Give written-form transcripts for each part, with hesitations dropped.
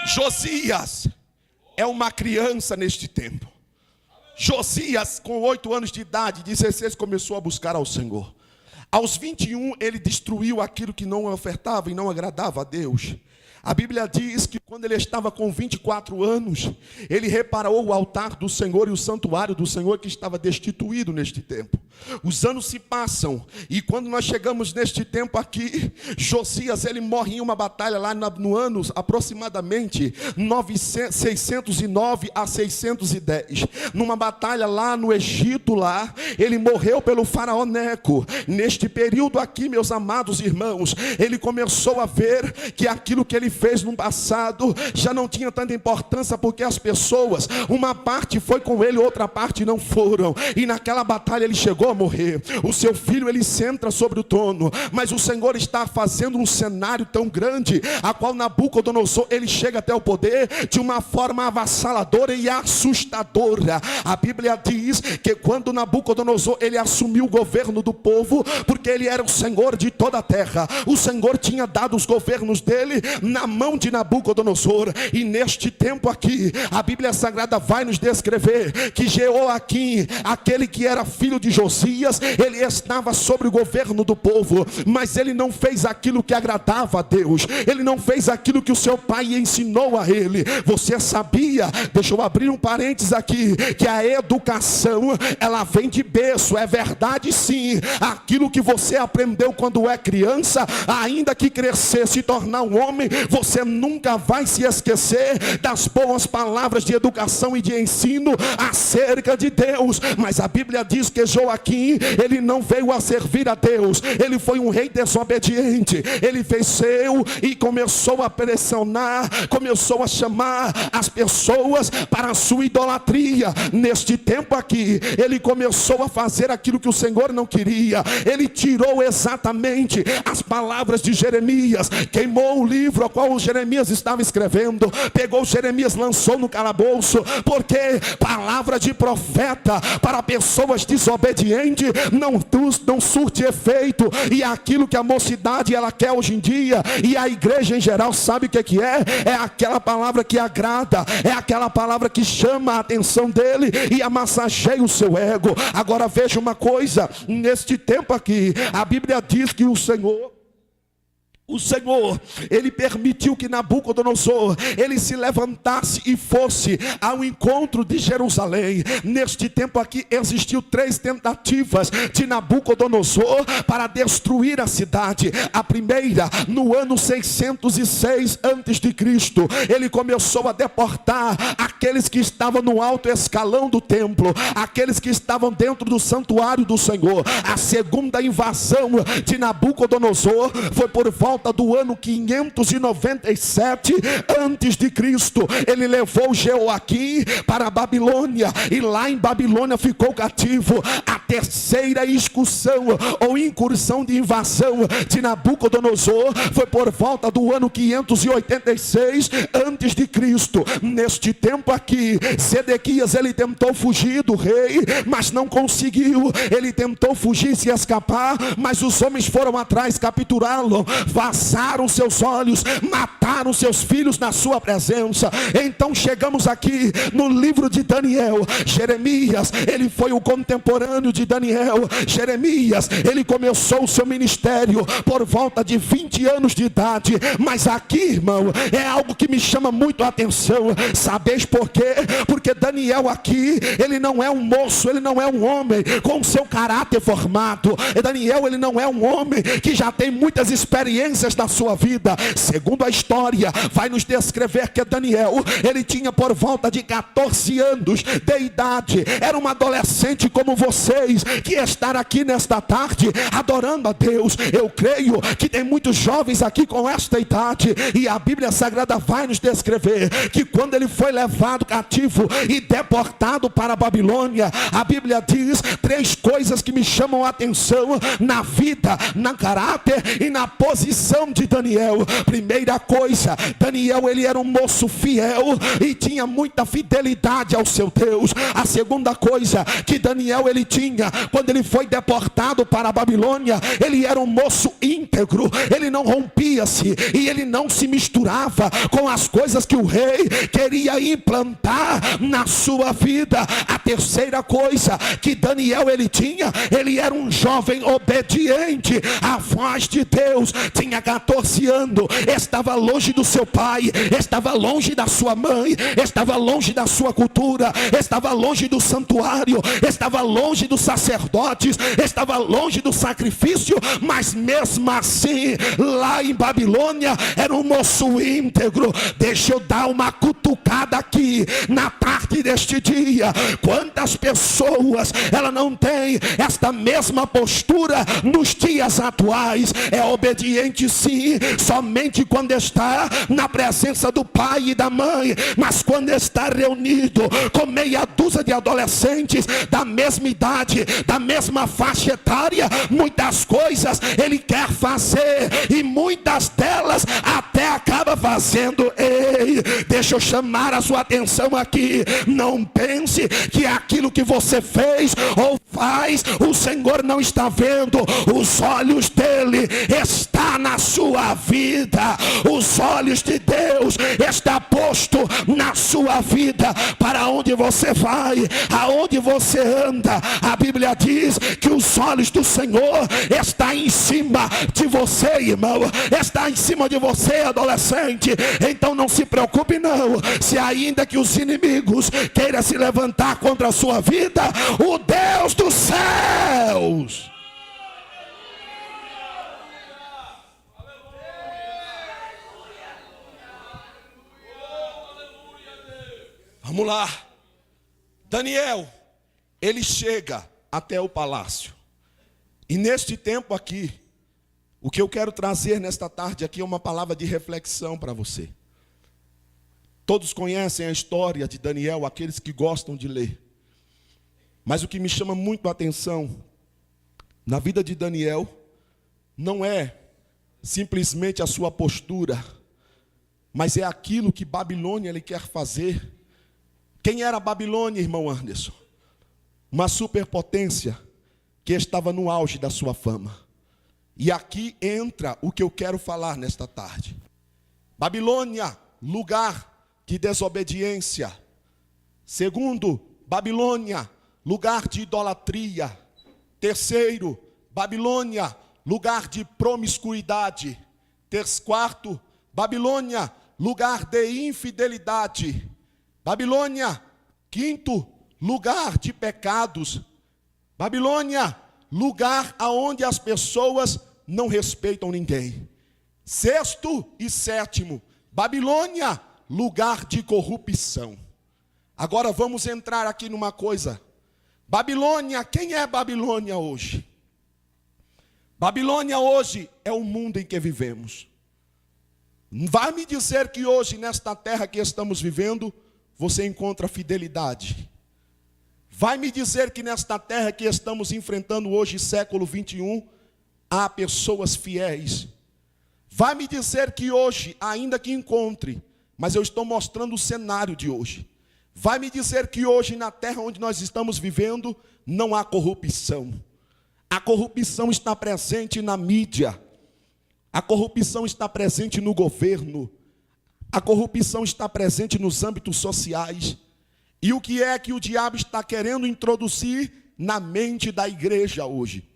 Josias é uma criança neste tempo. Josias, com 8 anos de idade, 16, começou a buscar ao Senhor. Aos 21, ele destruiu aquilo que não ofertava e não agradava a Deus. A Bíblia diz que quando ele estava com 24 anos, ele reparou o altar do Senhor e o santuário do Senhor que estava destituído neste tempo. Os anos se passam e quando nós chegamos neste tempo aqui, Josias ele morre em uma batalha lá no ano aproximadamente 609 a 610. Numa batalha lá no Egito, lá, ele morreu pelo faraó Neco. Neste período aqui, meus amados irmãos, ele começou a ver que aquilo que ele fez no passado já não tinha tanta importância, porque as pessoas, uma parte foi com ele, outra parte não foram, e naquela batalha ele chegou a morrer. O seu filho ele senta sobre o trono, mas o Senhor está fazendo um cenário tão grande, a qual Nabucodonosor ele chega até o poder de uma forma avassaladora e assustadora. A Bíblia diz que quando Nabucodonosor ele assumiu o governo do povo, porque ele era o Senhor de toda a terra, o Senhor tinha dado os governos dele na mão de Nabucodonosor. E neste tempo aqui, a Bíblia Sagrada vai nos descrever que Jeoaquim, aquele que era filho de Josias, ele estava sobre o governo do povo, mas ele não fez aquilo que agradava a Deus, ele não fez aquilo que o seu pai ensinou a ele. Você sabia, deixa eu abrir um parênteses aqui, que a educação, ela vem de berço, é verdade sim, aquilo que você aprendeu quando é criança, ainda que crescer, se tornar um homem, você nunca vai se esquecer das boas palavras de educação e de ensino acerca de Deus. Mas a Bíblia diz que Joaquim, ele não veio a servir a Deus, ele foi um rei desobediente, ele fez seu e começou a pressionar, começou a chamar as pessoas para a sua idolatria. Neste tempo aqui, ele começou a fazer aquilo que o Senhor não queria. Ele tirou exatamente as palavras de Jeremias, queimou o livro a qual Jeremias estava escrevendo, pegou Jeremias, lançou no calabouço, porque palavra de profeta para pessoas desobedientes não surte efeito. E aquilo que a mocidade ela quer hoje em dia, e a igreja em geral sabe o que é? É aquela palavra que agrada, é aquela palavra que chama a atenção dele e amassageia o seu ego. Agora veja uma coisa, neste tempo aqui, a Bíblia diz que o Senhor, ele permitiu que Nabucodonosor, ele se levantasse e fosse ao encontro de Jerusalém. Neste tempo aqui existiu 3 tentativas de Nabucodonosor para destruir a cidade. A primeira, no ano 606 a.C., ele começou a deportar aqueles que estavam no alto escalão do templo, aqueles que estavam dentro do santuário do Senhor. A segunda invasão de Nabucodonosor foi por volta do ano 597 antes de Cristo. Ele levou Jeoaquim para a Babilônia e lá em Babilônia ficou cativo. A terceira excursão ou incursão de invasão de Nabucodonosor foi por volta do ano 586 antes de Cristo. Neste tempo aqui, Zedequias ele tentou fugir do rei, mas não conseguiu. Ele tentou fugir, se escapar, mas os homens foram atrás, capturá-lo, vazaram seus olhos, mataram seus filhos na sua presença. Então chegamos aqui no livro de Daniel. Jeremias, ele foi o contemporâneo de Daniel. Jeremias, ele começou o seu ministério por volta de 20 anos de idade. Mas aqui, irmão, é algo que me chama muito a atenção. Sabeis por quê? Porque Daniel aqui, ele não é um moço, ele não é um homem com seu caráter formado. Daniel, ele não é um homem que já tem muitas experiências na sua vida. Segundo a história, vai nos descrever que Daniel, ele tinha por volta de 14 anos de idade. Era um adolescente como vocês, que estar aqui nesta tarde, adorando a Deus. Eu creio que tem muitos jovens aqui com esta idade, e a Bíblia Sagrada vai nos descrever que quando ele foi levado cativo e deportado para a Babilônia, a Bíblia diz 3 coisas que me chamam a atenção na vida, na caráter e na posição visão de Daniel. Primeira coisa, Daniel ele era um moço fiel e tinha muita fidelidade ao seu Deus. A segunda coisa que Daniel ele tinha, quando ele foi deportado para a Babilônia, ele era um moço íntegro, ele não rompia-se e ele não se misturava com as coisas que o rei queria implantar na sua vida. A terceira coisa que Daniel ele tinha, ele era um jovem obediente à voz de Deus. Tinha 14 anos, estava longe do seu pai, estava longe da sua mãe, estava longe da sua cultura, estava longe do santuário, estava longe dos sacerdotes, estava longe do sacrifício, mas mesmo assim, lá em Babilônia, era um moço íntegro. Deixa eu dar uma cutucada aqui na tarde deste dia. Quantas pessoas ela não tem esta mesma postura nos dias atuais? É obediente sim, somente quando está na presença do pai e da mãe, mas quando está reunido com meia dúzia de adolescentes da mesma idade, da mesma faixa etária, muitas coisas ele quer fazer e muitas delas até acaba fazendo. Ei, deixa eu chamar a sua atenção aqui. Não pense que aquilo que você fez ou faz, o Senhor não está vendo. Os olhos dele estão na sua vida. Os olhos de Deus estão postos na sua vida. Para onde você vai, aonde você anda, a Bíblia diz que os olhos do Senhor estão em cima de você, irmão. Está em cima de você, adolescente. Então não se preocupe não, se ainda que os inimigos queiram se levantar contra a sua vida, o Deus dos céus vamos lá. Daniel, ele chega até o palácio. E neste tempo aqui, o que eu quero trazer nesta tarde aqui é uma palavra de reflexão para você. Todos conhecem a história de Daniel, aqueles que gostam de ler. Mas o que me chama muito a atenção na vida de Daniel não é simplesmente a sua postura, mas é aquilo que Babilônia ele quer fazer. Quem era a Babilônia, irmão Anderson? Uma superpotência que estava no auge da sua fama. E aqui entra o que eu quero falar nesta tarde. Babilônia, lugar de desobediência. Segundo, Babilônia, lugar de idolatria. Terceiro, Babilônia, lugar de promiscuidade. Quarto, Babilônia, lugar de infidelidade. Babilônia, quinto, lugar de pecados. Babilônia, lugar aonde as pessoas não respeitam ninguém. Sexto e sétimo, Babilônia, lugar de corrupção. Agora vamos entrar aqui numa coisa. Babilônia, quem é Babilônia hoje? Babilônia hoje é o mundo em que vivemos. Vai me dizer que hoje, nesta terra que estamos vivendo, você encontra fidelidade. Vai me dizer que nesta terra que estamos enfrentando hoje, século 21, há pessoas fiéis. Vai me dizer que hoje, ainda que encontre, mas eu estou mostrando o cenário de hoje. Vai me dizer que hoje, na terra onde nós estamos vivendo, não há corrupção. A corrupção está presente na mídia. A corrupção está presente no governo. A corrupção está presente nos âmbitos sociais. E o que é que o diabo está querendo introduzir na mente da igreja hoje?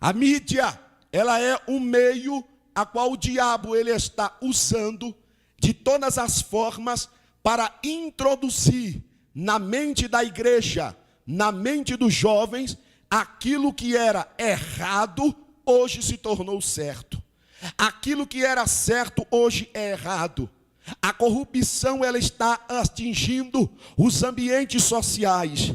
A mídia, ela é um meio a qual o diabo ele está usando de todas as formas para introduzir na mente da igreja, na mente dos jovens, aquilo que era errado, hoje se tornou certo. Aquilo que era certo hoje é errado. A corrupção ela está atingindo os ambientes sociais.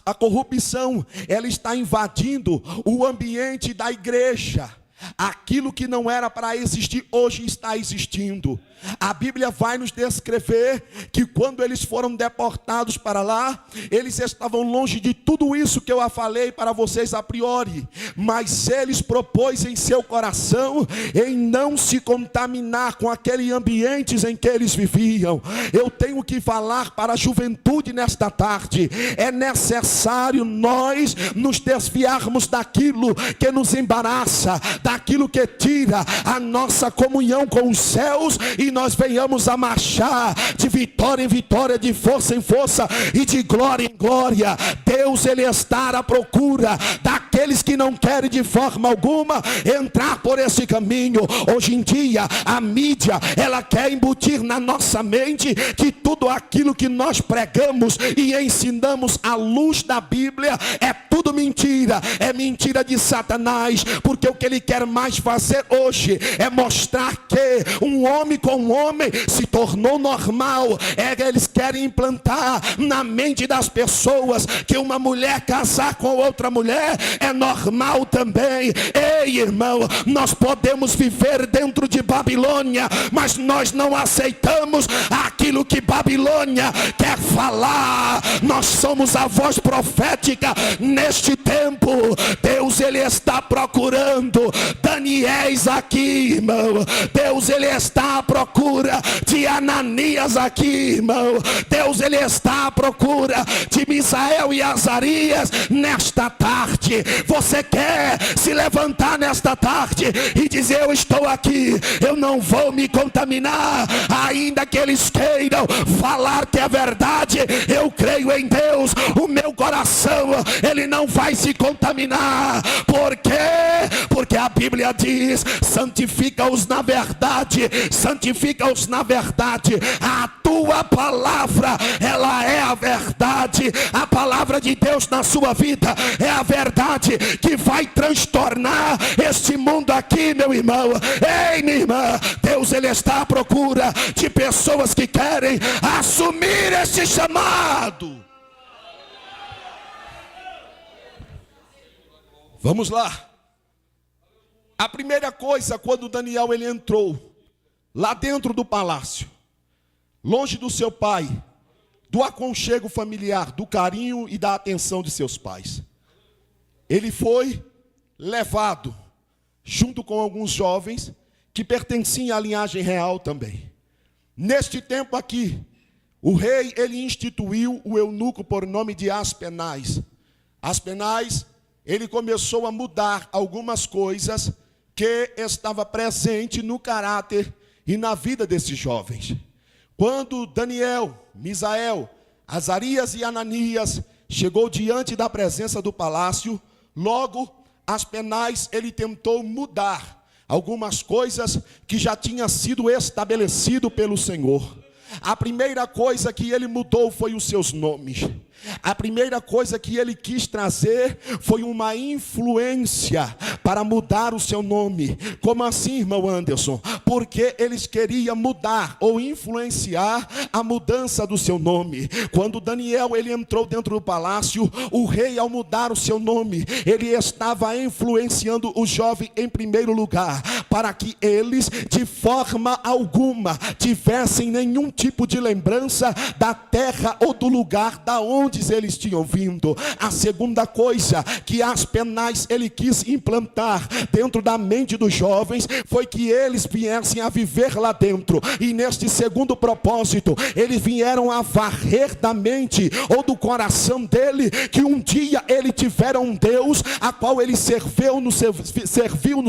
A corrupção ela está invadindo o ambiente da igreja. Aquilo que não era para existir, hoje está existindo. A Bíblia vai nos descrever que quando eles foram deportados para lá, eles estavam longe de tudo isso que eu falei para vocês a priori, mas eles propôs em seu coração em não se contaminar com aquele ambiente em que eles viviam. Eu tenho que falar para a juventude nesta tarde: é necessário nós nos desviarmos daquilo que nos embaraça, daquilo que tira a nossa comunhão com os céus, e nós venhamos a marchar de vitória em vitória, de força em força e de glória em glória. Deus, Ele está à procura daqueles que não querem de forma alguma entrar por esse caminho. Hoje em dia a mídia, ela quer embutir na nossa mente que tudo aquilo que nós pregamos e ensinamos à luz da Bíblia é tudo mentira, é mentira de Satanás, porque o que ele quer mais fazer hoje é mostrar que um homem com um homem se tornou normal. Eles querem implantar na mente das pessoas que uma mulher casar com outra mulher é normal também. Ei, irmão, nós podemos viver dentro de Babilônia, mas nós não aceitamos aquilo que Babilônia quer falar. Nós somos a voz profética neste tempo. Deus, Ele está procurando Daniéis aqui, irmão. Deus, Ele está à procura de Ananias aqui, irmão. Deus, Ele está à procura de Misael e Azarias nesta tarde. Você quer se levantar nesta tarde e dizer: eu estou aqui, eu não vou me contaminar, ainda que eles queiram falar que é verdade, eu creio em Deus, o meu coração, ele não vai se contaminar. Por quê? Porque a Bíblia diz: santifica-os na verdade, santifica-os na verdade. A tua palavra, ela é a verdade. A palavra de Deus na sua vida é a verdade que vai transtornar este mundo aqui, meu irmão. Ei, minha irmã, Deus, Ele está à procura de pessoas que querem assumir esse chamado. Vamos lá. A primeira coisa, quando Daniel ele entrou lá dentro do palácio, longe do seu pai, do aconchego familiar, do carinho e da atenção de seus pais, ele foi levado junto com alguns jovens que pertenciam à linhagem real também. Neste tempo aqui, o rei ele instituiu o eunuco por nome de Aspenaz. Aspenaz, ele começou a mudar algumas coisas que estava presente no caráter e na vida desses jovens. Quando Daniel, Misael, Azarias e Ananias chegou diante da presença do palácio, logo Aspenaz ele tentou mudar algumas coisas que já tinha sido estabelecido pelo Senhor. A primeira coisa que ele mudou foi os seus nomes. A primeira coisa que ele quis trazer foi uma influência para mudar o seu nome. Como assim, irmão Anderson? Porque eles queriam mudar ou influenciar a mudança do seu nome. Quando Daniel ele entrou dentro do palácio, o rei, ao mudar o seu nome, ele estava influenciando o jovem em primeiro lugar, para que eles de forma alguma tivessem nenhum tipo de lembrança da terra ou do lugar da onde eles tinham vindo. A segunda coisa que Aspenaz ele quis implantar dentro da mente dos jovens foi que eles viessem a viver lá dentro. E neste segundo propósito, eles vieram a varrer da mente ou do coração dele que um dia ele tivera um Deus a qual ele serviu no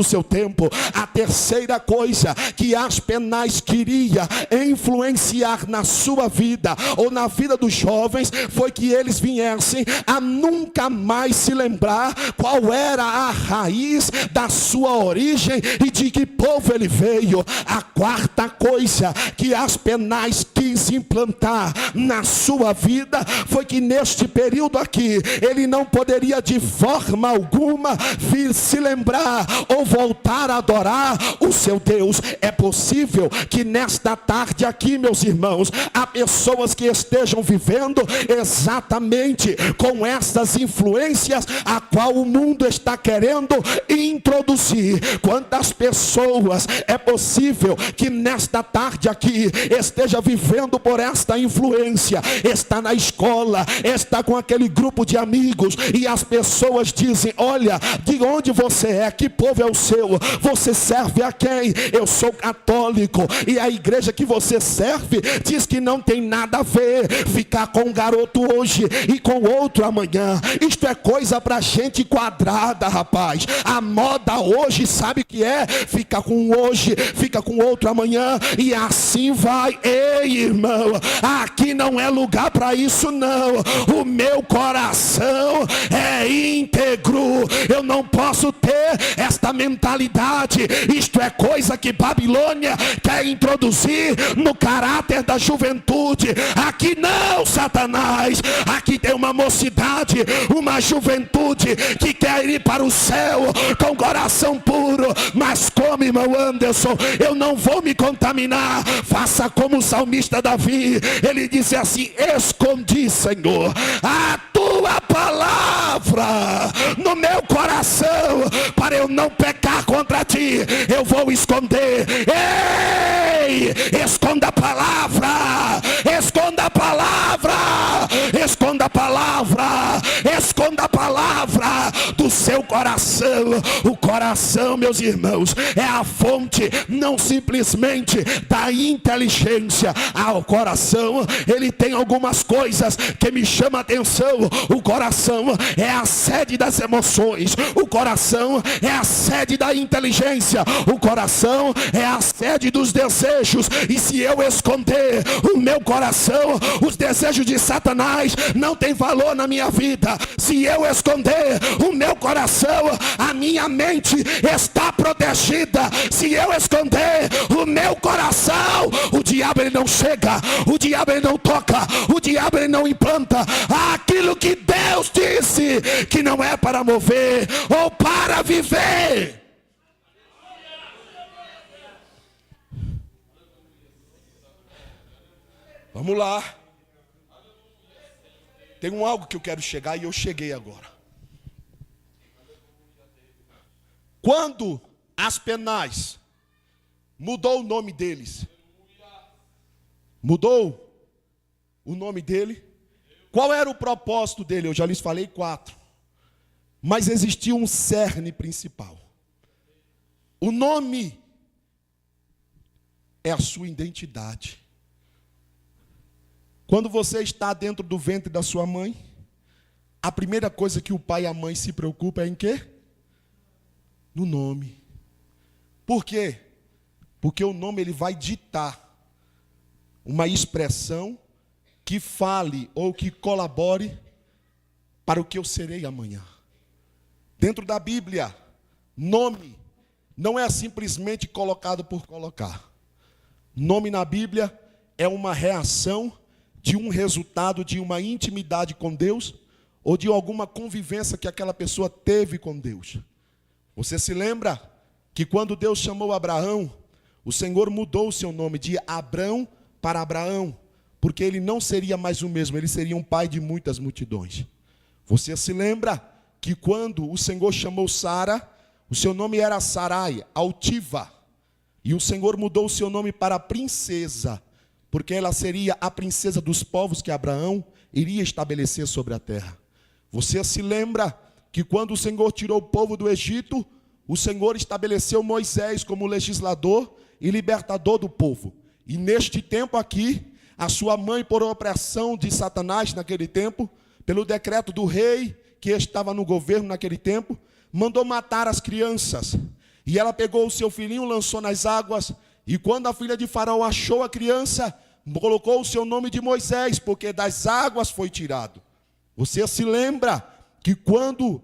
seu tempo. A terceira coisa que Aspenaz queria influenciar na sua vida ou na vida dos jovens foi que eles viessem a nunca mais se lembrar qual era a raiz da sua origem e de que povo ele veio. A quarta coisa que Aspenaz quis implantar na sua vida foi que neste período aqui ele não poderia de forma alguma vir se lembrar ou voltar a adorar o seu Deus. É possível que nesta tarde aqui, meus irmãos, há pessoas que estejam vivendo exatamente exatamente com essas influências a qual o mundo está querendo introduzir. Quantas pessoas é possível que nesta tarde aqui esteja vivendo por esta influência, está na escola, está com aquele grupo de amigos e as pessoas dizem: olha, de onde você é, que povo é o seu, você serve a quem? Eu sou católico. E a igreja que você serve diz que não tem nada a ver ficar com um garoto hoje e com outro amanhã. Isto é coisa pra gente quadrada, rapaz. A moda hoje, sabe o que é? Fica com um hoje, fica com outro amanhã, e assim vai. Ei, irmão, aqui não é lugar para isso não. O meu coração é íntegro. Eu não posso ter esta mentalidade. Isto é coisa que Babilônia quer introduzir no caráter da juventude. Aqui não, Satanás. Aqui tem uma mocidade, uma juventude que quer ir para o céu com coração puro. Mas como, irmão Anderson, eu não vou me contaminar. Faça como o salmista Davi. Ele disse assim: escondi, Senhor, a tua palavra no meu coração, para eu não pecar contra ti. Eu vou esconder. Ei, esconda a palavra, esconda a palavra, esconda a palavra, esconda a palavra do seu coração. O coração, meus irmãos, é a fonte não simplesmente da inteligência. O coração, ele tem algumas coisas que me chamam a atenção. O coração é a sede das emoções, o coração é a sede da inteligência, o coração é a sede dos desejos. E se eu esconder o meu coração, os desejos de Satanás não tem valor na minha vida. Se eu esconder o meu coração, a minha mente está protegida. Se eu esconder o meu coração, o diabo ele não chega, o diabo ele não toca, o diabo ele não implanta aquilo que Deus disse que não é para mover ou para viver. Vamos lá. Tem algo que eu quero chegar e eu cheguei agora. Quando as penais mudou o nome deles, mudou o nome dele. Qual era o propósito dele? Eu já lhes falei 4. Mas existia um cerne principal. O nome é a sua identidade. Quando você está dentro do ventre da sua mãe, a primeira coisa que o pai e a mãe se preocupam é em quê? No nome. Por quê? Porque o nome ele vai ditar uma expressão que fale ou que colabore para o que eu serei amanhã. Dentro da Bíblia, nome não é simplesmente colocado por colocar. Nome na Bíblia é uma reação de um resultado de uma intimidade com Deus ou de alguma convivência que aquela pessoa teve com Deus. Você se lembra que quando Deus chamou Abraão, o Senhor mudou o seu nome de Abrão para Abraão, porque ele não seria mais o mesmo, ele seria um pai de muitas multidões. Você se lembra que quando o Senhor chamou Sara, o seu nome era Sarai, altiva, e o Senhor mudou o seu nome para princesa, porque ela seria a princesa dos povos que Abraão iria estabelecer sobre a terra. Você se lembra que quando o Senhor tirou o povo do Egito, o Senhor estabeleceu Moisés como legislador e libertador do povo. E neste tempo aqui, a sua mãe, por opressão de Satanás naquele tempo, pelo decreto do rei que estava no governo naquele tempo, mandou matar as crianças. E ela pegou o seu filhinho, lançou nas águas, e quando a filha de Faraó achou a criança, colocou o seu nome de Moisés, porque das águas foi tirado. Você se lembra que quando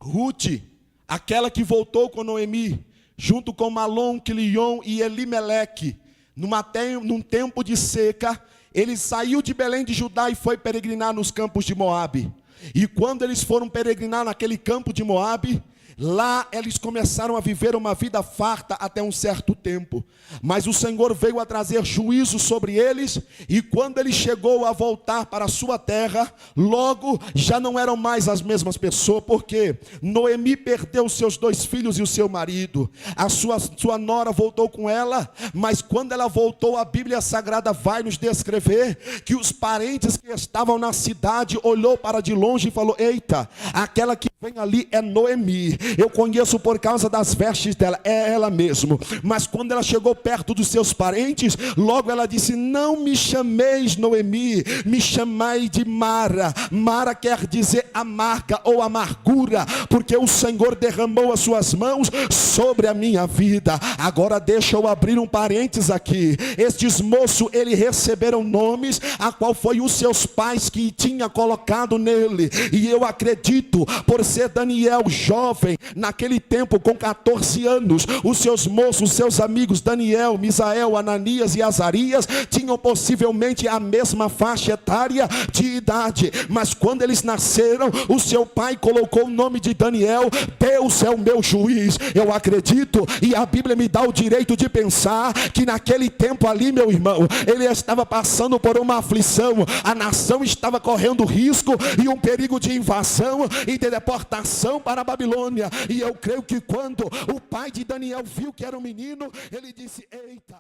Ruth, aquela que voltou com Noemi, junto com Malom, Quilion e Elimeleque, num tempo de seca, ele saiu de Belém de Judá e foi peregrinar nos campos de Moabe. E quando eles foram peregrinar naquele campo de Moabe, Lá eles começaram a viver uma vida farta até um certo tempo. Mas o Senhor veio a trazer juízo sobre eles. E quando ele chegou a voltar para a sua terra, logo já não eram mais as mesmas pessoas. Porque Noemi perdeu seus 2 filhos e o seu marido. A sua nora voltou com ela. Mas quando ela voltou, a Bíblia Sagrada vai nos descrever que os parentes que estavam na cidade olhou para de longe e falou: eita, aquela que vem ali é Noemi. Eu conheço por causa das vestes dela, é ela mesmo. Mas quando ela chegou perto dos seus parentes, logo ela disse: não me chameis Noemi, me chamai de Mara. Mara quer dizer amarga ou amargura, porque o Senhor derramou as suas mãos sobre a minha vida. Agora deixa eu abrir um parênteses aqui. Estes moços, eles receberam nomes a qual foi os seus pais que tinha colocado nele. E eu acredito, por ser Daniel jovem, naquele tempo com 14 anos, os seus moços, os seus amigos Daniel, Misael, Ananias e Azarias tinham possivelmente a mesma faixa etária de idade. Mas quando eles nasceram, o seu pai colocou o nome de Daniel. Deus é o meu juiz. Eu acredito, e a Bíblia me dá o direito de pensar que naquele tempo ali, meu irmão, ele estava passando por uma aflição. A nação estava correndo risco e um perigo de invasão e de deportação para a Babilônia. E eu creio que quando o pai de Daniel viu que era um menino, ele disse: eita,